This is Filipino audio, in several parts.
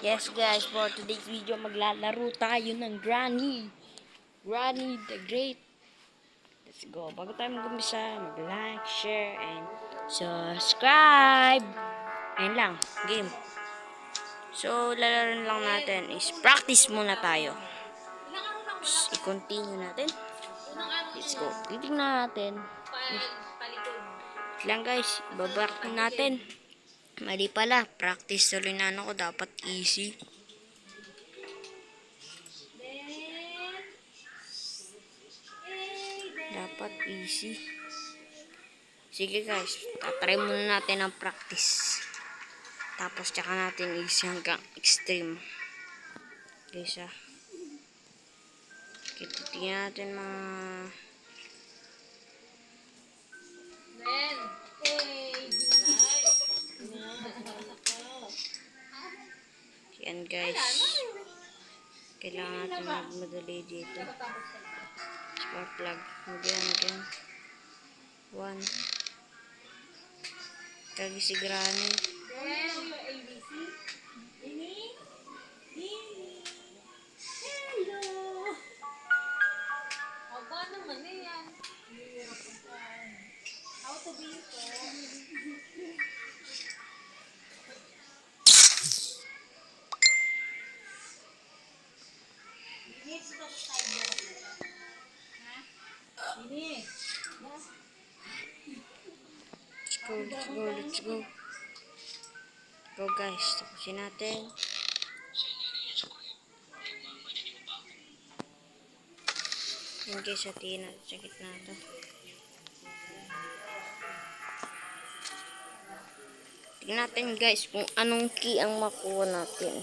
Yes guys, for today's video maglalaro tayo ng Granny the Great. Let's go. Bago tayo mag-umpisa, mag-like, share, and subscribe. Ayun lang, game. So, lalaroin lang natin is practice muna tayo. I-continue natin. Let's go. Titignan natin. Lang guys, ibaback natin. Mali pala, practice tuloy na ano ko, dapat easy. Dapat easy. Sige guys, tatry muna natin ang practice. Tapos tsaka natin easy hanggang extreme. Guys titingnan natin mga yan guys. Kailangan natin magmadali dito. Spark plug. Again. 1. Kagi si Granny. Let's go. Go guys, tapusin natin. Yan guys, hatiin natin sa gitna ito. Tingnan natin guys kung anong key ang makuha natin.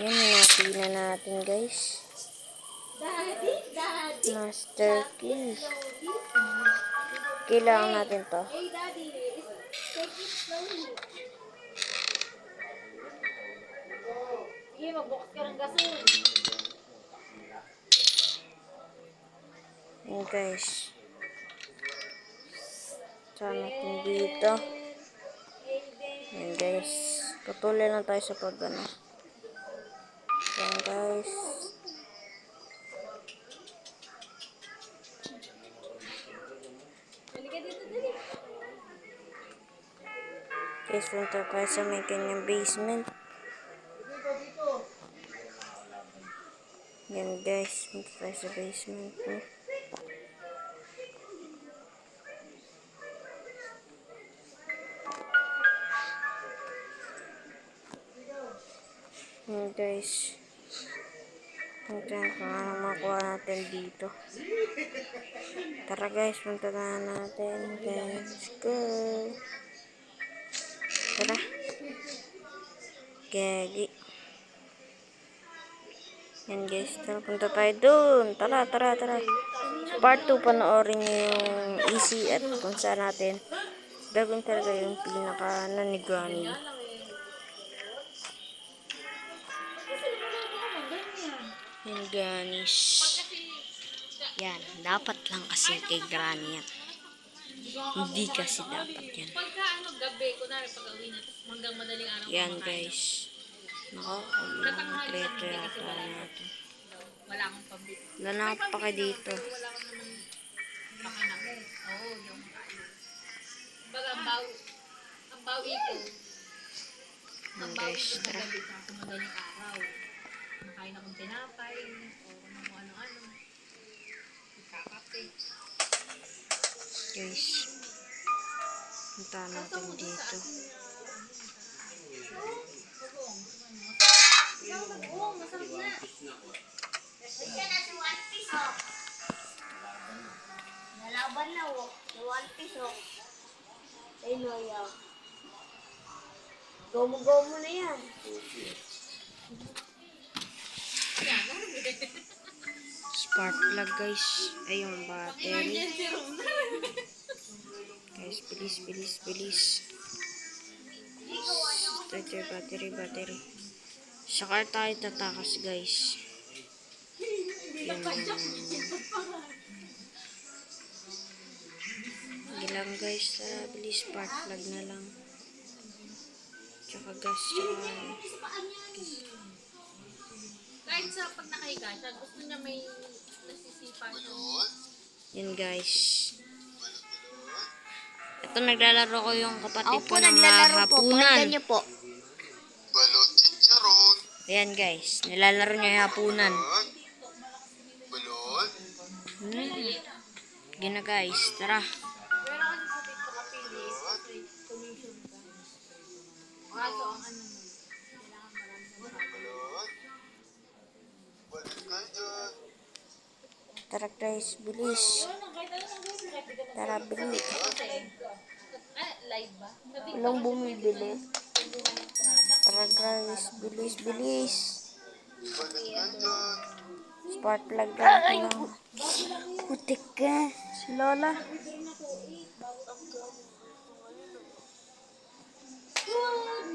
Yan, natin na natin guys. Master key. Kailangan natin to. Yan guys. Saan natin dito. Yan guys. Patuloy lang tayo sa pagano. Yan guys. Guys, punta tayo sa may kanyang basement. Yan guys, punta tayo sa basement. Yan guys. Punta kung ano makuha natin dito. Tara guys, punta na natin. Let's go. Tara. Gagi. Yan guys, tara punta tayo dun. Tara. Sa part 2 panoorin nyo yung easy at kung saan natin gagawin talaga yung pinaka ni Granny. Yan guys. Yan, dapat lang kasi kay Granny yan. Hindi kasi dapat yan. Yan guys. Nako, kompleto yata natin. Wala na ako pa kayo dito. Yan guys, tara. Makain akong tinapay o kung ano-ano. Ikakape. Guys, punta natin dito. Nalaban na o. 1 piso. Ay, loya. Gomo-gomo na yan. Spark plug guys. Ay, yung battery. Guys, bilis. Battery. Saka tayo tatakas guys. Yan. Gilang guys, bilis spark plug na lang. Tsaka gas, tsaka... Kahit sa pag nakahiga siya, gusto niya may nasisipa siya. Yun guys. Ito naglalaro ko yung kapatid Ako ko po ng naglalaro po. hapunan. Pakinggan niyo po. Balot chicharon. Ayan guys, nilalaro niya yung hapunan. Balot. Gina guys, tara. Pero kasi sa TikTok kapili, kasi commission ka. Kaso ang ano mo, kailangan marami ng Balot. Balot kayo dyan. Tara guys, bilis. Tara, bilis. live ba? Walang bumibili. Tara guys, bilis, bilis. Balot kayo dyan. Spark plug lang ko lang. Putik ka. Si Lola.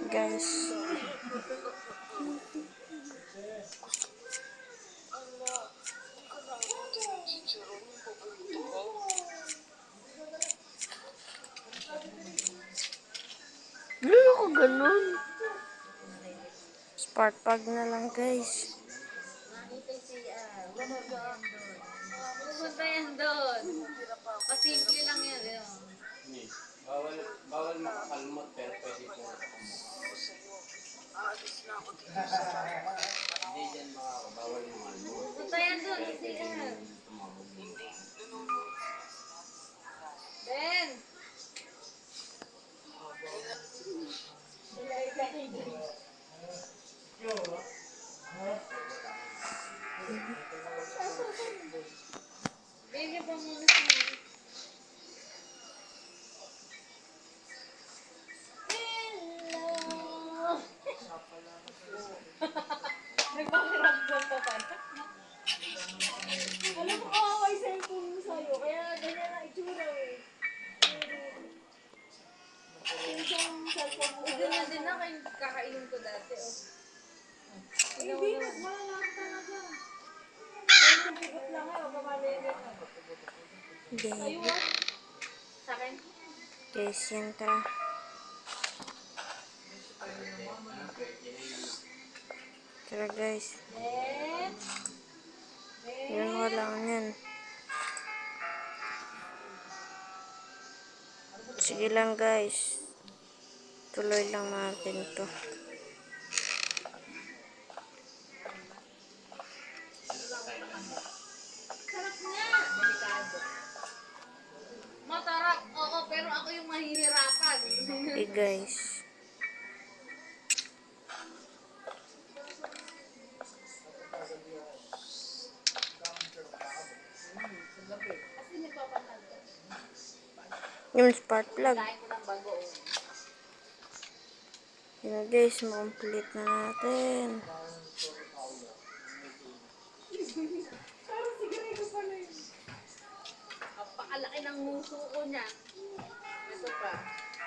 Guys. Ano ako ganun? Spark plug na lang guys. Pupunta yan doon. Pasimple lang yan. Bawal makakalmot pero pwede po. Hindi dyan bawal makalmot. Pupunta yan doon. Kasi yan. Ben! Bigyan pa muna sa mga. Nagpakiramdam pa pa. Alam mo, kawawa yung cellphone mo sa'yo. Kaya ganyan ang itsura eh. Yung cellphone mo. Ganyan din na kayo kakainom ko dati. Hindi na, malala talaga. Yung bigot lang eh, o kamalinin. Baby. Sa akin? Guys, yan tara. Tara guys. Ben! Yun lang yan. Sige lang guys. Tuloy lang natin to. Sarap nga! Delikado. Masarap, oo, pero ako yung mahihirapan. Okay guys. Yung spark plug. Kain ko ng bago. Yun guys, ma-complete na natin. Pakalaki ng muso ko niya. Ito pa.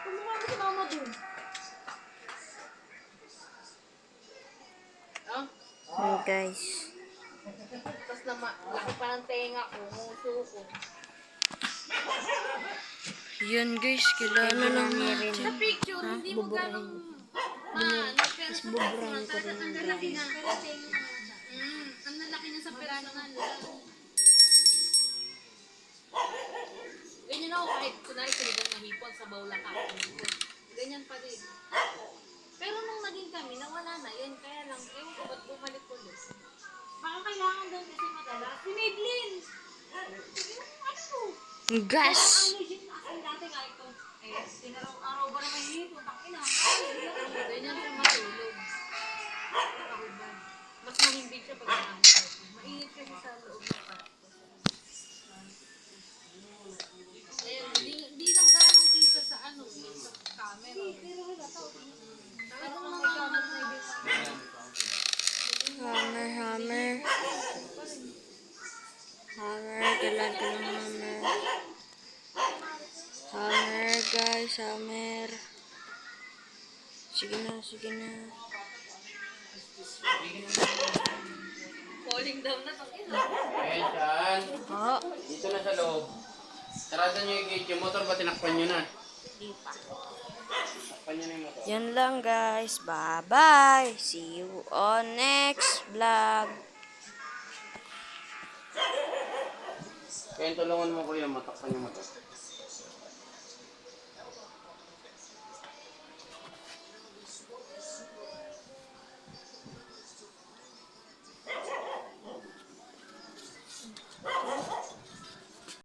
Kumama si mama dun. Oh? Yun guys. Tapos laki pa ng tenga ko, muso ko. Yun guys, kailangan lang natin. Sa picture, hindi mo ganong pero sa Buburahin ko rin ang yung lalaki guys. na. Ang lalaki niya sa personal. Ganyan ako kahit kunwari sinigang na hipon sa bawlak ako. Ganyan pa rin. Pero nung naging kami, nawala na yun. Kaya lang, ewan ko ba't bumalik ulit. Baka kailangan doon kasi madalas. Si Maybelline! Ano? Gas! Ang legit na ang dati nga ito. Eh, tinaraw-araw ba naman dito? Takina. Ganyan siya matulog. Nakahubad. Mas mahimbig siya pag nakahampas. Mainit kasi sa loob ng kwarto. Ayun, hindi lang ganong kita sa ano, sa camera. Talagang mamamag na ibig. Hammer, hammer. Hammer, kailangan ko ng hammer. Hammer guys, hammer. Sige na, sige na. Falling down na to. Ayan dyan. Oh, Dito na sa loob. Sarado nyo yung gate. Yung motor ba tinakpan nyo na? Hindi pa. Takpan niyo na yung motor. Yan lang guys. Bye-bye. See you on next vlog. Kaya tulungan mo kuya, matakpan yung motor.